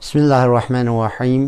बिस्मिल्लाहिर्रहमानिर्रहीम।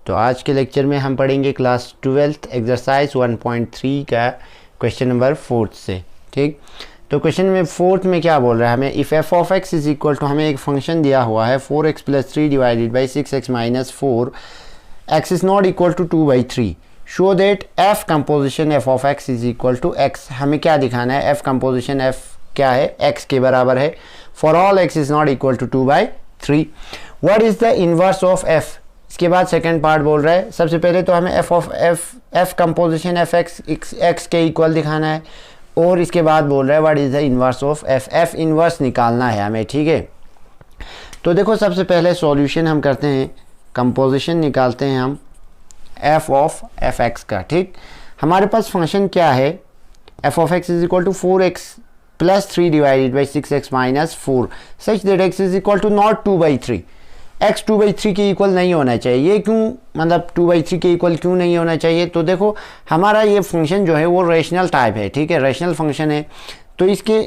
तो आज के लेक्चर में हम पढ़ेंगे क्लास 12th एक्सरसाइज 1.3 का क्वेश्चन नंबर 4 से। ठीक, तो क्वेश्चन में 4 में क्या बोल रहा है हमें, if f of x is equal to, हमें एक फंक्शन दिया हुआ है 4x + 3 divided by 6x - 4, x is not equal to 2/3, show that f composition f of x is equal to x. हमें क्या दिखाना है, एफ कंपोजिशन एफ क्या है, एक्स के बराबर है for all x is not equal to 2/3। What is the inverse of f. इसके बाद सेकंड पार्ट बोल रहा है, सबसे पहले तो हमें एफ कंपोजिशन एफ एक्स के इक्वल दिखाना है, और इसके बाद बोल रहा है what is the inverse of F inverse निकालना है हमें। ठीक है, तो देखो सबसे पहले सॉल्यूशन हम करते हैं, कंपोजिशन निकालते हैं हम एफ ऑफ एफ एक्स का। ठीक, हमारे पास फंक्शन क्या है, f of x is equal to 4x + 3 divided by 6x - 4 such that x is equal to not 2/3। x 2/3 के इक्वल नहीं होना चाहिए। ये क्यों, मतलब 2/3 के इक्वल क्यों नहीं होना चाहिए, तो देखो हमारा ये फंक्शन जो है वो रेशनल टाइप है। ठीक है, रेशनल फंक्शन है, तो इसके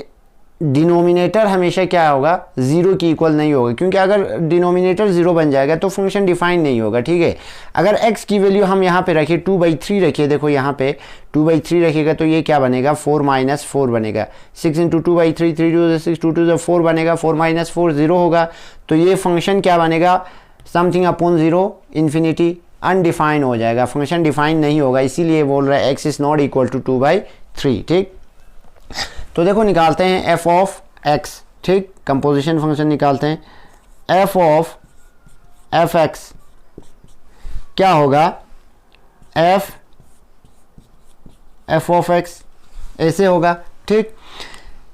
डिनोमिनेटर हमेशा क्या होगा, 0 की इक्वल नहीं होगा, क्योंकि अगर डिनोमिनेटर 0 बन जाएगा तो फंक्शन डिफाइन नहीं होगा। ठीक है, अगर x की वैल्यू हम यहाँ पे रखिए 2/3 रखिए, देखो यहाँ पे 2/3 रखिएगा तो ये क्या बनेगा, 4 - 4 बनेगा। 6 × 2/3, 3 × 6, 2 × 4 बनेगा, 4 - 4 0 होगा, तो ये फंक्शन क्या बनेगा, समथिंग अपॉन 0 इन्फिनिटी, अनडिफाइन हो जाएगा, फंक्शन डिफाइन नहीं होगा, इसीलिए बोल रहा है x is not equal to 2/3। ठीक, तो देखो निकालते हैं एफ ऑफ एक्स। ठीक, कंपोजिशन फंक्शन निकालते हैं, एफ ऑफ एफ एक्स क्या होगा, एफ ऑफ एक्स ऐसे होगा। ठीक,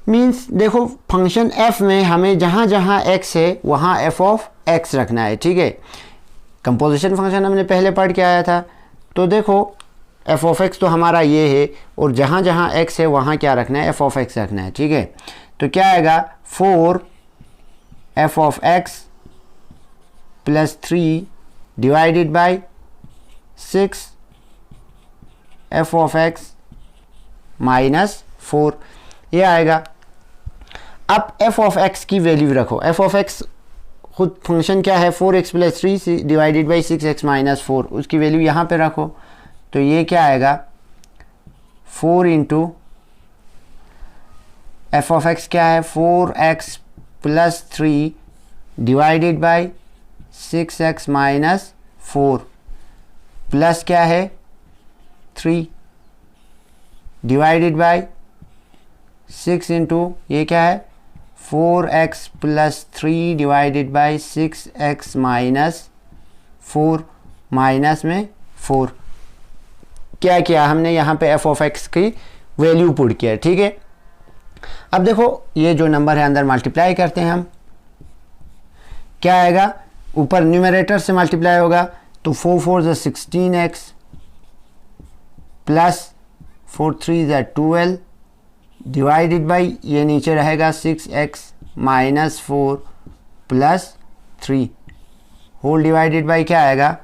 मीन्स देखो फंक्शन एफ में हमें जहाँ जहाँ एक्स है वहाँ एफ ऑफ एक्स रखना है। ठीक है, कंपोजिशन फंक्शन हमने पहले पढ़ के आया था, तो देखो एफ ऑफ एक्स तो हमारा ये है, और जहाँ जहाँ एक्स है वहाँ क्या रखना है, एफ ऑफ एक्स रखना है। ठीक है, तो क्या आएगा, 4 F of x + 3 divided by 6 F of x - 4, ये आएगा। अब एफ ऑफ एक्स की वैल्यू रखो, एफ ऑफ एक्स खुद फंक्शन क्या है, 4x + 3 डिवाइडेड बाई 6x - 4, उसकी वैल्यू यहाँ पे रखो, तो ये क्या आएगा, 4 × एफ ऑफ एक्स क्या है, 4x + 3 divided by 6x - 4 plus क्या है 3 डिवाइडेड बाई 6 × ये क्या है, 4x + 3 divided by 6x - 4 minus में 4। क्या किया हमने यहाँ पे एफ ऑफ एक्स की वैल्यू पुट किया। ठीक है, अब देखो ये जो नंबर है अंदर मल्टीप्लाई करते हैं हम, क्या आएगा, ऊपर न्यूमरेटर से मल्टीप्लाई होगा, तो 4 4 = 16x प्लस 4 3 = 12 डिवाइडेड बाई ये नीचे रहेगा 6x - 4 plus 3 whole divided by क्या आएगा,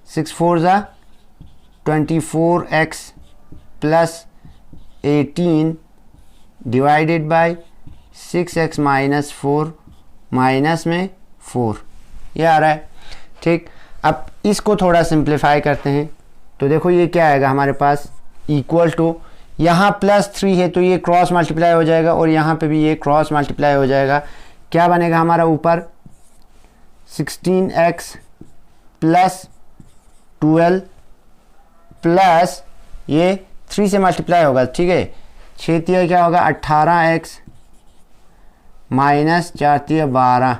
6 4 = 24x plus 18 divided by 6x - 4 minus में 4, ये आ रहा है। ठीक, अब इसको थोड़ा सिंप्लीफाई करते हैं, तो देखो ये क्या आएगा हमारे पास, इक्वल टू यहाँ +3 है तो ये क्रॉस मल्टीप्लाई हो जाएगा, और यहाँ पे भी ये क्रॉस मल्टीप्लाई हो जाएगा, क्या बनेगा हमारा ऊपर 16x प्लस 12 प्लस ये 3 से मल्टीप्लाई होगा। ठीक है, 6 × क्या होगा, 18x माइनस 4 × 12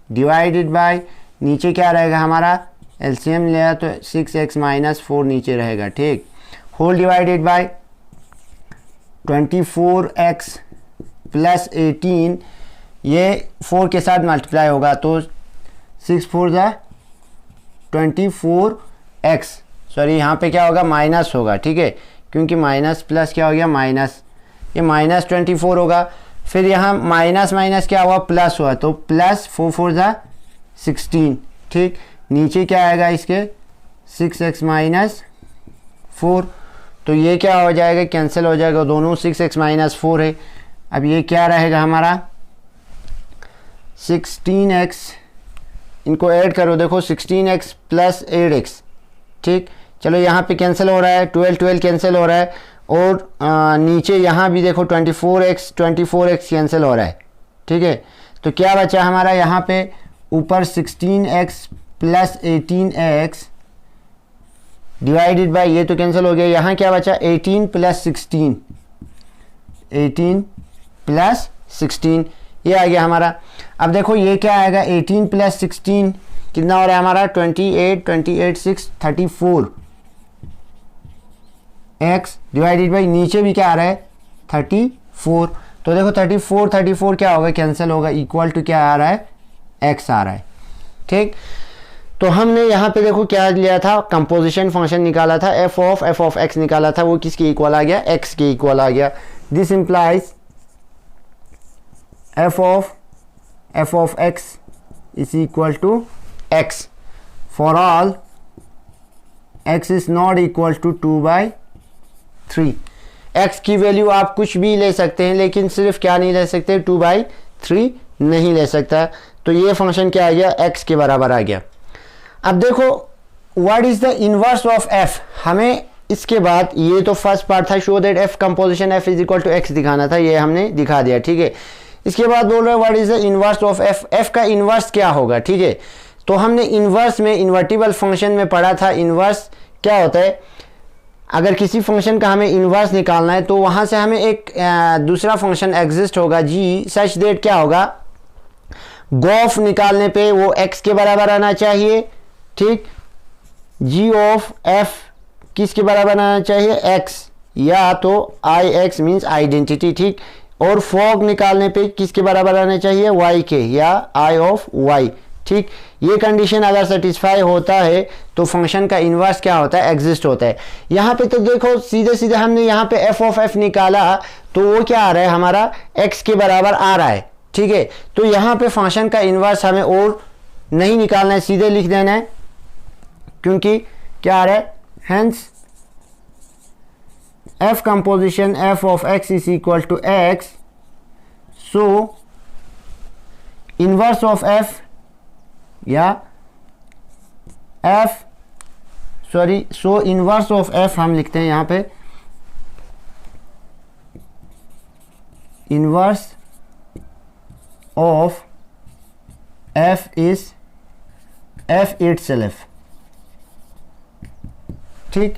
डिवाइडेड बाय नीचे क्या रहेगा हमारा, एलसीएम लिया तो 6x - 4 नीचे रहेगा। ठीक, whole divided by 24x plus 18, ये 4 के साथ मल्टीप्लाई होगा, तो 6 4 = 24x, सॉरी यहाँ पे क्या होगा, माइनस होगा। ठीक है, क्योंकि माइनस प्लस क्या हो गया, माइनस, ये -24 होगा, फिर यहाँ माइनस माइनस क्या हुआ, प्लस हुआ, तो प्लस 4 4 = 16। ठीक, नीचे क्या आएगा इसके 6x - 4, तो ये क्या हो जाएगा, कैंसिल हो जाएगा, दोनों 6x - 4 है। अब ये क्या रहेगा हमारा 16x इनको ऐड करो, देखो 16x प्लस 8x, ठीक। चलो यहाँ पे कैंसिल हो रहा है, 12 कैंसिल हो रहा है, और नीचे यहाँ भी देखो 24x कैंसिल हो रहा है, ठीक है। तो क्या बचा हमारा यहाँ पे, ऊपर 16x plus 18x divided by, ये तो कैंसिल हो गया, यहाँ क्या बचा 18 प्लस 16, 18 प्लस 16, ये आ गया हमारा। अब देखो ये क्या आएगा, 18 प्लस 16 कितना हो रहा है हमारा, 28 6 34 x डिवाइडेड बाई नीचे भी क्या आ रहा है 34। तो देखो 34 क्या होगा, कैंसिल होगा, इक्वल टू क्या आ रहा है, x आ रहा है, ठीक। तो हमने यहाँ पे देखो क्या लिया था, कंपोजिशन फंक्शन निकाला था, f ऑफ x निकाला था, वो किसके इक्वल आ गया, x के इक्वल आ गया। This implies f of x is equal to x for all x is not equal to 2/3। x की वैल्यू आप कुछ भी ले सकते हैं, लेकिन सिर्फ क्या नहीं ले सकते, 2/3 नहीं ले सकता। तो ये फंक्शन क्या आ गया, x के बराबर आ गया। अब देखो what is the inverse of f, हमें इसके बाद, ये तो फर्स्ट पार्ट था, show that f composition f is equal to x दिखाना था, ये हमने दिखा दिया, ठीक है। इसके बाद बोल रहे हैं what is the inverse of f, f का इनवर्स क्या होगा, ठीक है। तो हमने इनवर्स में इन्वर्टिबल फंक्शन में पढ़ा था, इनवर्स क्या होता है, अगर किसी फंक्शन का हमें इनवर्स निकालना है तो वहाँ से हमें एक दूसरा फंक्शन एग्जिस्ट होगा g, सच दैट क्या होगा, गोफ निकालने पे वो x के बराबर आना चाहिए, ठीक। g ऑफ f किसके बराबर आना चाहिए, x, या तो ix मीन्स आइडेंटिटी, ठीक। और फॉग निकालने पे किसके बराबर आना चाहिए, y के, या i ऑफ y, ठीक। ये कंडीशन अगर सेटिस्फाई होता है तो फंक्शन का इन्वर्स क्या होता है, एग्जिस्ट होता है। यहाँ पे तो देखो सीधे सीधे हमने यहाँ पे f ऑफ f निकाला, तो वो क्या आ रहा है हमारा, x के बराबर आ रहा है, ठीक है। तो यहाँ पे फंक्शन का इन्वर्स हमें और नहीं निकालना है, सीधे लिख देना है, क्योंकि क्या आ रहा है, hence f composition f of x is equal to x, so inverse of f, या so inverse of f हम लिखते हैं यहाँ पे, inverse of f is f itself, ठीक।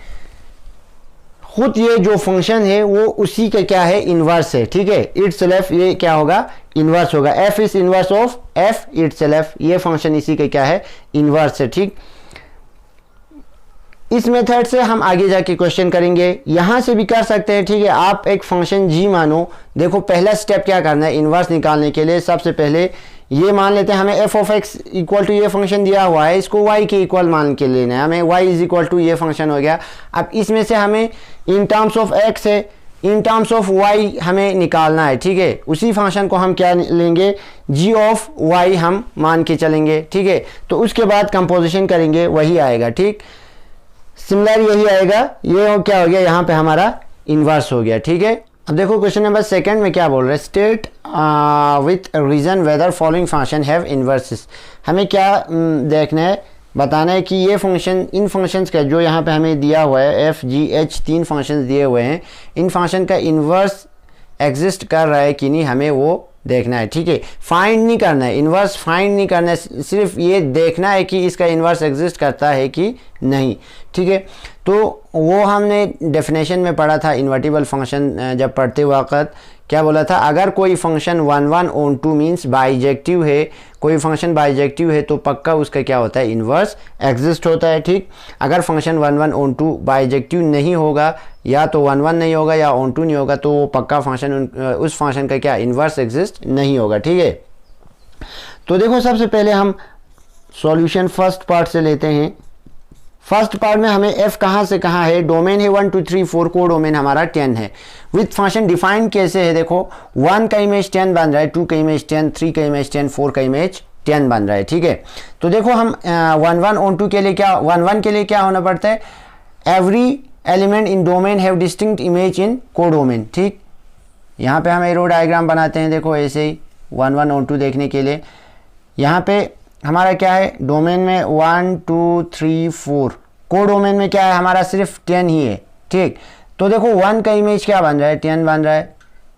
खुद ये जो फंक्शन है वो उसी का क्या है, इनवर्स है, ठीक है। इटसेल्फ ये क्या होगा, इनवर्स होगा, f is inverse of f itself, ये फंक्शन इसी का क्या है, इनवर्स है, ठीक। इस मेथड से हम आगे जाके क्वेश्चन करेंगे, यहां से भी कर सकते हैं, ठीक है। आप एक फंक्शन g मानो, देखो पहला स्टेप क्या करना है, इनवर्स निकालने के लिए सबसे पहले ये मान लेते हैं हमें f of x equal to ये फंक्शन दिया हुआ है, इसको y के इक्वल मान के लेना है हमें, y इज इक्वल टू ये फंक्शन हो गया। अब इसमें से हमें इन टर्म्स ऑफ x है, इन टर्म्स ऑफ y हमें निकालना है, ठीक है। उसी फंक्शन को हम क्या लेंगे, g ऑफ y हम मान के चलेंगे, ठीक है। तो उसके बाद कंपोजिशन करेंगे, वही आएगा, ठीक। सिमिलर यही आएगा, ये क्या हो गया, यहाँ पे हमारा इन्वर्स हो गया, ठीक है। अब देखो क्वेश्चन नंबर सेकंड में क्या बोल रहे हैं, state with reason whether following function have inverses. हमें क्या देखना है, बताना है कि ये फंक्शन, इन फंक्शंस का जो यहाँ पे हमें दिया हुआ है एफ जी एच, तीन फंक्शंस दिए हुए हैं, इन फंक्शन का इन्वर्स एग्जिस्ट कर रहा है कि नहीं, हमें वो देखना है, ठीक है। फाइंड नहीं करना है, इन्वर्स फाइंड नहीं करना है, सिर्फ ये देखना है कि इसका इन्वर्स एग्जिस्ट करता है कि नहीं, ठीक है। तो वो हमने डेफिनेशन में पढ़ा था, इन्वर्टिबल फंक्शन जब पढ़ते वक्त क्या बोला था, अगर कोई फंक्शन 1 1 ऑन 2 मीन्स बाइजेक्टिव है, कोई फंक्शन बाइजेक्टिव है तो पक्का उसका क्या होता है, इन्वर्स एग्जिस्ट होता है, ठीक। अगर फंक्शन 1 1 ऑन 2 बाइजेक्टिव नहीं होगा, या तो 1 1 नहीं होगा या ऑन 2 नहीं होगा, तो वो पक्का फंक्शन, उस फंक्शन का क्या इन्वर्स एग्जिस्ट नहीं होगा, ठीक है। तो देखो सबसे पहले हम सॉल्यूशन फर्स्ट पार्ट से लेते हैं। फर्स्ट पार्ट में हमें f कहाँ से कहाँ है, डोमेन है 1 2 3 4, को डोमेन हमारा 10 है। विथ फंक्शन डिफाइन कैसे है, देखो 1 का इमेज 10 बन रहा है, 2 का इमेज 10, 3 का इमेज 10, 4 का इमेज 10 बन रहा है, ठीक है। तो देखो हम 1 1 ऑन 2 के लिए क्या, 1 1 के लिए क्या होना पड़ता है, every element in domain have distinct image in को डोमेन, ठीक। यहाँ पे हम एरो डायग्राम बनाते हैं, देखो ऐसे ही 1 1 ऑन 2 देखने के लिए। यहाँ पे हमारा क्या है, डोमेन में 1 2 3 4, को डोमेन में क्या है हमारा सिर्फ 10 ही है, ठीक। तो देखो 1 का इमेज क्या बन रहा है, 10 बन रहा है,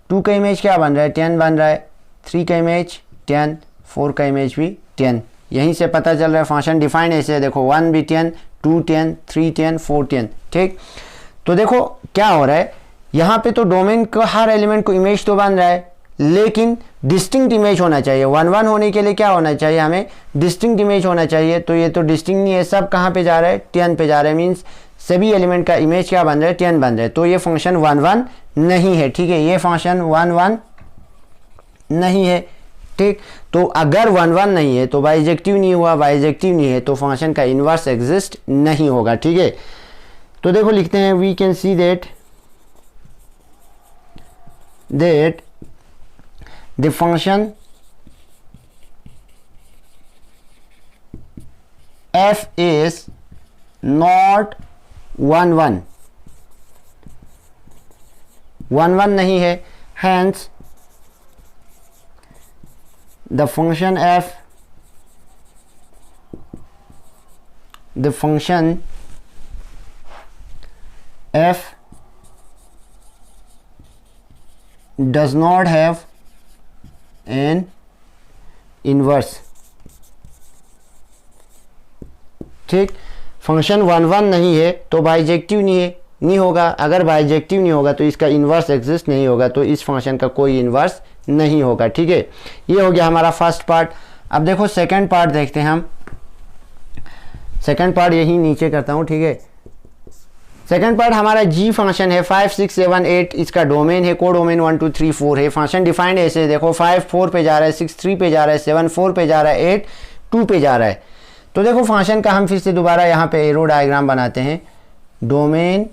2 का इमेज क्या बन रहा है, 10 बन रहा है, 3 का इमेज 10, 4 का इमेज भी 10। यहीं से पता चल रहा है फंक्शन डिफाइन ऐसे है, देखो 1 भी 10, 2 10, 3 10, 4 10, ठीक। तो देखो क्या हो रहा है यहाँ पे, तो डोमेन का हर एलिमेंट को इमेज तो बन रहा है, लेकिन डिस्टिंक्ट इमेज होना चाहिए। 1 1 होने के लिए क्या होना चाहिए, हमें डिस्टिंक्ट इमेज होना चाहिए। तो ये तो डिस्टिंक्ट नहीं है, सब कहाँ पे जा रहा है, 10 पे जा रहा है, मीन्स सभी एलिमेंट का इमेज क्या बन रहा है, 10 बन रहा है। तो ये फंक्शन 1 1 नहीं है, ठीक है, ये फंक्शन 1 1 नहीं है, ठीक। तो अगर 1 1 नहीं है तो बाइजेक्टिव नहीं हुआ, बाइजेक्टिव नहीं है तो फंक्शन का इन्वर्स एग्जिस्ट नहीं होगा, ठीक है। तो देखो लिखते हैं, we can see that the function f is not 1 1, 1 1 नहीं है, hence the function f, the function f does not have an inverse, ठीक। फंक्शन 1 1 नहीं है तो बाइजेक्टिव नहीं है, नहीं होगा। अगर बाइजेक्टिव नहीं होगा तो इसका इन्वर्स एग्जिस्ट नहीं होगा, तो इस फंक्शन का कोई इन्वर्स नहीं होगा, ठीक है। ये हो गया हमारा फर्स्ट पार्ट। अब देखो सेकंड पार्ट देखते हैं हम। सेकंड पार्ट यही नीचे करता हूँ, ठीक है। सेकंड पार्ट हमारा जी फंक्शन है, 5 6 7 8 इसका डोमेन है, को डोमेन 1 2 3 4 है। फंक्शन डिफाइंड ऐसे, देखो 5 4 पे जा रहा है, 6 3 पे जा रहा है, 7 4 पे जा रहा है, 8 2 पे जा रहा है। तो देखो फंक्शन का हम फिर से दोबारा यहाँ पे एरो डायग्राम बनाते हैं। डोमेन,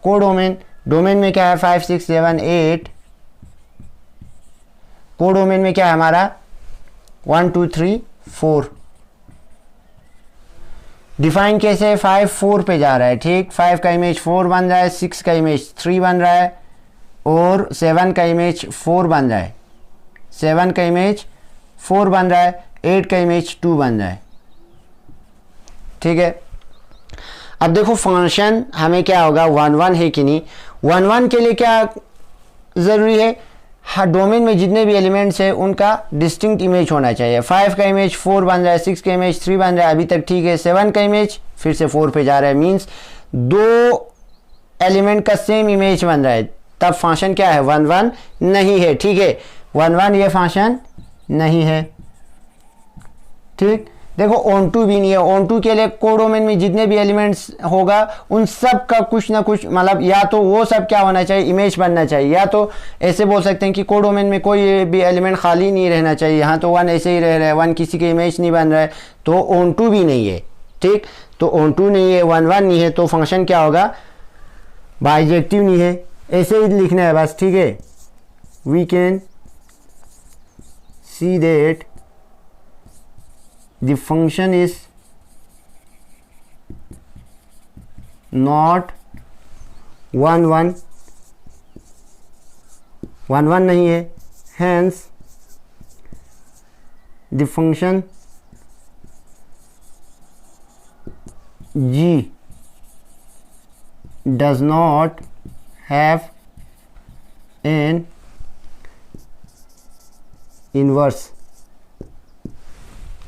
को डोमेन, डोमेन में क्या है 5 6 7 8, को डोमेन में क्या है हमारा 1 2 3 4। डिफाइन कैसे, 5 4 पे जा रहा है, ठीक। 5 का इमेज 4 बन रहा है, 6 का इमेज 3 बन रहा है, और 7 का इमेज 4 बन रहा है, 7 का इमेज 4 बन रहा है, 8 का इमेज 2 बन रहा है, ठीक है। अब देखो फंक्शन हमें क्या होगा, 1 1 है कि नहीं। 1 1 के लिए क्या ज़रूरी है, हर डोमेन में जितने भी एलिमेंट्स हैं उनका डिस्टिंक्ट इमेज होना चाहिए। 5 का इमेज 4 बन रहा है, 6 का इमेज 3 बन रहा है, अभी तक ठीक है। 7 का इमेज फिर से 4 पे जा रहा है, मींस 2 एलिमेंट का सेम इमेज बन रहा है, तब फंक्शन क्या है 1 1 नहीं है, ठीक है। 1 1 ये फंक्शन नहीं है, ठीक। देखो ऑन टू भी नहीं है, ऑन टू के लिए को डोमेन में जितने भी एलिमेंट्स होगा उन सब का कुछ ना कुछ, मतलब या तो वो सब क्या होना चाहिए, इमेज बनना चाहिए, या तो ऐसे बोल सकते हैं कि को डोमेन में कोई भी एलिमेंट खाली नहीं रहना चाहिए। यहाँ तो 1 ऐसे ही रह रहा है, 1 किसी के इमेज नहीं बन रहा है, तो ऑन टू भी नहीं है, ठीक। तो ऑन टू नहीं है, 1 1 नहीं है, तो फंक्शन क्या होगा, बाइजेक्टिव नहीं है, ऐसे ही लिखना है बस, ठीक है। We can see that the function is not 1 1, 1 1 नहीं है, hence the function g does not have an inverse,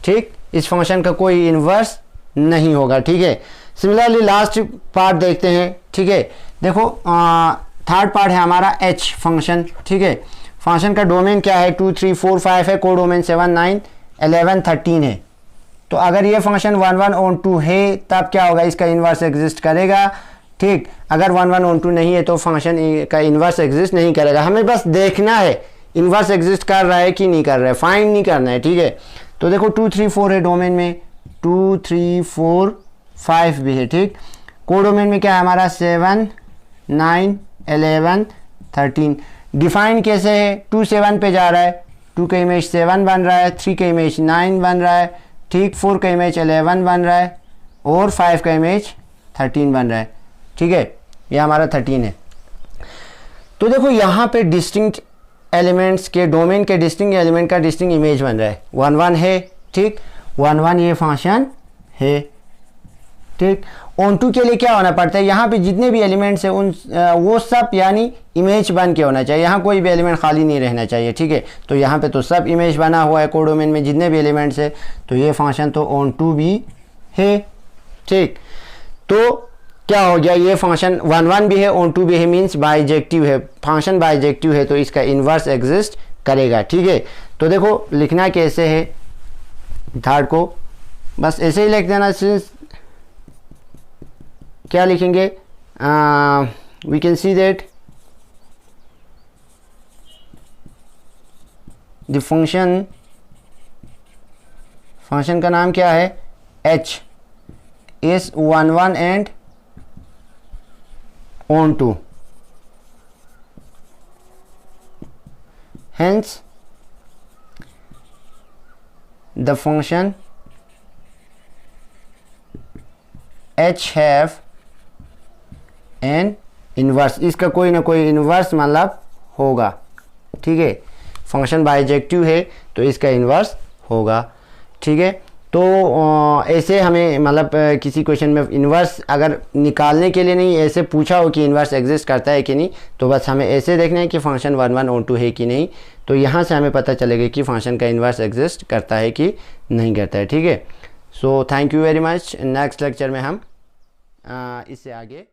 ठीक। इस फंक्शन का कोई इन्वर्स नहीं होगा, ठीक है। सिमिलरली लास्ट पार्ट देखते हैं, ठीक है। देखो थर्ड पार्ट है हमारा एच फंक्शन, ठीक है। फंक्शन का डोमेन क्या है, 2 3 4 5 है, को डोमेन 7 9 11 13 है। तो अगर ये फंक्शन 1 1 ऑन 2 है तब क्या होगा, इसका इन्वर्स एग्जिस्ट करेगा, ठीक। अगर 1 1 ऑन 2 नहीं है तो फंक्शन का इन्वर्स एग्जिस्ट नहीं करेगा। हमें बस देखना है इन्वर्स एग्जिस्ट कर रहा है कि नहीं कर रहा है, फाइंड नहीं करना है, ठीक है। तो देखो 2 3 4 है डोमेन में, 2 3 4 5 भी है, ठीक। को डोमेन में क्या है हमारा 7 9 11 13। डिफाइन कैसे है, 2 7 पे जा रहा है, 2 का इमेज 7 बन रहा है, 3 का इमेज 9 बन रहा है, ठीक। 4 का इमेज 11 बन रहा है, और 5 का इमेज 13 बन रहा है, ठीक है। ये हमारा 13 है। तो देखो यहाँ पे डिस्टिंक्ट एलिमेंट्स के, डोमेन के डिस्टिंक्ट एलिमेंट का डिस्टिंक्ट इमेज बन रहा है, 1 1 है, ठीक। 1 1 ये फंक्शन है। ठीक, ऑन टू के लिए क्या होना पड़ता है, यहाँ पे जितने भी एलिमेंट्स हैं उन वो सब यानी इमेज बन के होना चाहिए, यहाँ कोई भी एलिमेंट खाली नहीं रहना चाहिए। ठीक है, तो यहाँ पे तो सब इमेज बना हुआ है कोडोमेन में जितने भी एलिमेंट्स है, तो ये फंक्शन तो ऑन टू भी है। ठीक, तो क्या हो गया, ये फंक्शन 1 1 भी है, ऑन टू भी है, मीन्स बाइजेक्टिव है, फंक्शन बाइजेक्टिव है, तो इसका इन्वर्स एग्जिस्ट करेगा। ठीक है, तो देखो लिखना कैसे है, थर्ड को बस ऐसे ही लिख देना। सिंस क्या लिखेंगे, we can see that the function का नाम क्या है, h is 1 1 and on to, hence the function h have an inverse, इसका कोई ना कोई इन्वर्स मतलब होगा। ठीक है, फंक्शन बाइजेक्टिव है तो इसका इन्वर्स होगा। ठीक है, तो ऐसे हमें मतलब किसी क्वेश्चन में इन्वर्स अगर निकालने के लिए नहीं, ऐसे पूछा हो कि इन्वर्स एग्जिस्ट करता है कि नहीं, तो बस हमें ऐसे देखना है कि फंक्शन 1 1 ऑन टू है कि नहीं, तो यहाँ से हमें पता चलेगा कि फंक्शन का इन्वर्स एग्जिस्ट करता है कि नहीं करता है। ठीक है, so thank you very much. Next lecture में हम इससे आगे